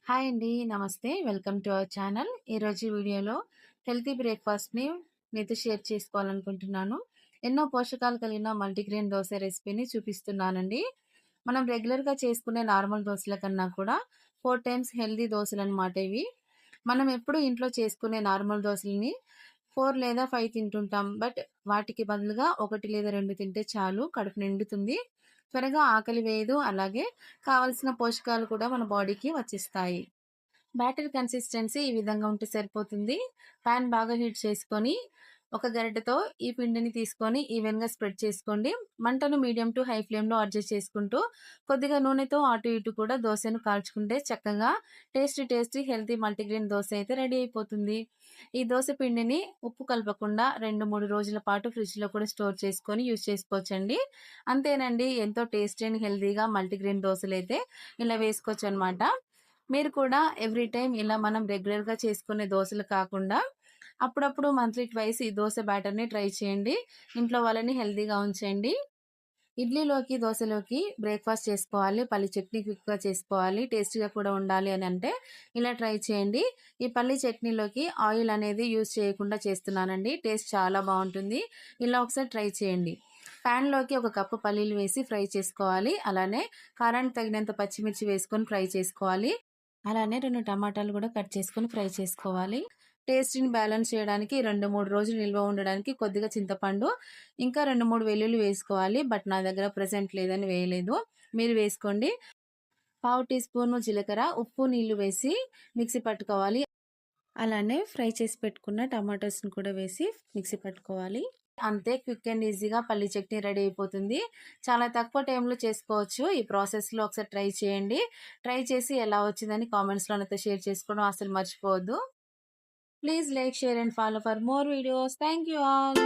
Hi అండి. నమస్తే. Welcome to our channel. ఈరోజు వీడియోలో హెల్తీ బ్రేక్‌ఫాస్ట్‌ని మీతో షేర్ చేసుకోవాలనుకుంటున్నాను. ఎన్నో పోషకాలు కలిగిన మల్టీగ్రెయిన్ దోస రెసిపీని చూపిస్తున్నానండి. మనం రెగ్యులర్‌గా చేసుకునే నార్మల్ దోసల కన్నా కూడా 4 టైమ్స్ హెల్తీ దోసలనమాట ఇవి. మనం ఎప్పుడు ఇంట్లో చేసుకునే నార్మల్ దోసలని 4 లేదా 5 తింటుంటాం. బట్ వాటికి బదులుగా 1 లేదా 2 తింటే చాలు, కడుపు నిండుతుంది. త్వరగా ఆకలి వేయదు. అలాగే కావాల్సిన పోషకాలు కూడా మన బాడీకి వచ్చేస్తాయి. బ్యాటర్ కన్సిస్టెన్సీ ఈ విధంగా ఉంటే సరిపోతుంది. పాన్ బాగా హీట్ చేసుకొని, ఒక గరిటెతో ఈ పిండిని తీసుకొని ఈవెన్‌గా స్ప్రెడ్ చేసుకోండి. మంటను మీడియం టు హై ఫ్లేమ్‌లో అడ్జస్ట్ చేసుకుంటూ, కొద్దిగా నూనెతో అటు ఇటు కూడా దోసను కాల్చుకుంటే చక్కగా టేస్టీ హెల్తీ మల్టీగ్రెయిన్ దోస అయితే రెడీ అయిపోతుంది. ఈ దోస పిండిని ఉప్పు కలపకుండా 2, 3 రోజుల పాటు ఫ్రిడ్జ్‌లో కూడా స్టోర్ చేసుకొని యూజ్ చేసుకోవచ్చండి. అంతేనండి, ఎంతో టేస్టీ అండ్ హెల్తీగా మల్టీగ్రెయిన్ దోసలైతే ఇలా వేసుకోవచ్చనమాట. మీరు కూడా ఎవ్రీ టైమ్ ఇలా మనం రెగ్యులర్‌గా చేసుకునే దోసలు కాకుండా అప్పుడప్పుడు మంత్లీ ట్వైస్ ఈ దోస బ్యాటర్‌ని ట్రై చేయండి. ఇంట్లో వాళ్ళని హెల్తీగా ఉంచండి. ఇడ్లీలోకి, దోసలోకి బ్రేక్‌ఫాస్ట్ చేసుకోవాలి, పల్లి చట్నీ క్విక్‌గా చేసుకోవాలి, టేస్టీగా కూడా ఉండాలి అని అంటే ఇలా ట్రై చేయండి. ఈ పల్లి చట్నీలోకి ఆయిల్ అనేది యూజ్ చేయకుండా చేస్తున్నానండి. టేస్ట్ చాలా బావుంటుంది. ఇలా ఒకసారి ట్రై చేయండి. ప్యాన్‌లోకి ఒక కప్పు పల్లీలు వేసి ఫ్రై చేసుకోవాలి. అలానే కారానికి తగినంత పచ్చిమిర్చి వేసుకొని ఫ్రై చేసుకోవాలి. అలానే 2 టమాటాలు కూడా కట్ చేసుకొని ఫ్రై చేసుకోవాలి. టేస్ట్‌ని బ్యాలెన్స్ చేయడానికి 2, 3 రోజులు నిల్వ ఉండడానికి కొద్దిగా చింతపండు, ఇంకా 2, 3 వెల్లుల్లి వేసుకోవాలి. బట్ నా దగ్గర ప్రెజెంట్ లేదని వేయలేదు. మీరు వేసుకోండి. పావు టీ స్పూను జీలకర్ర, ఉప్పు, నీళ్లు వేసి మిక్సీ పట్టుకోవాలి. అలానే ఫ్రై చేసి పెట్టుకున్న టమాటోస్‌ని కూడా వేసి మిక్సీ పట్టుకోవాలి. అంతే, క్విక్ అండ్ ఈజీగా పల్లి చట్నీ రెడీ అయిపోతుంది. చాలా తక్కువ టైంలో చేసుకోవచ్చు. ఈ ప్రాసెస్‌లో ఒకసారి ట్రై చేయండి. ట్రై చేసి ఎలా వచ్చిందని కామెంట్స్‌లో నాతో షేర్ చేసుకోవడం అస్సలు మర్చిపోవద్దు. Please like, share and follow for more videos. Thank you all.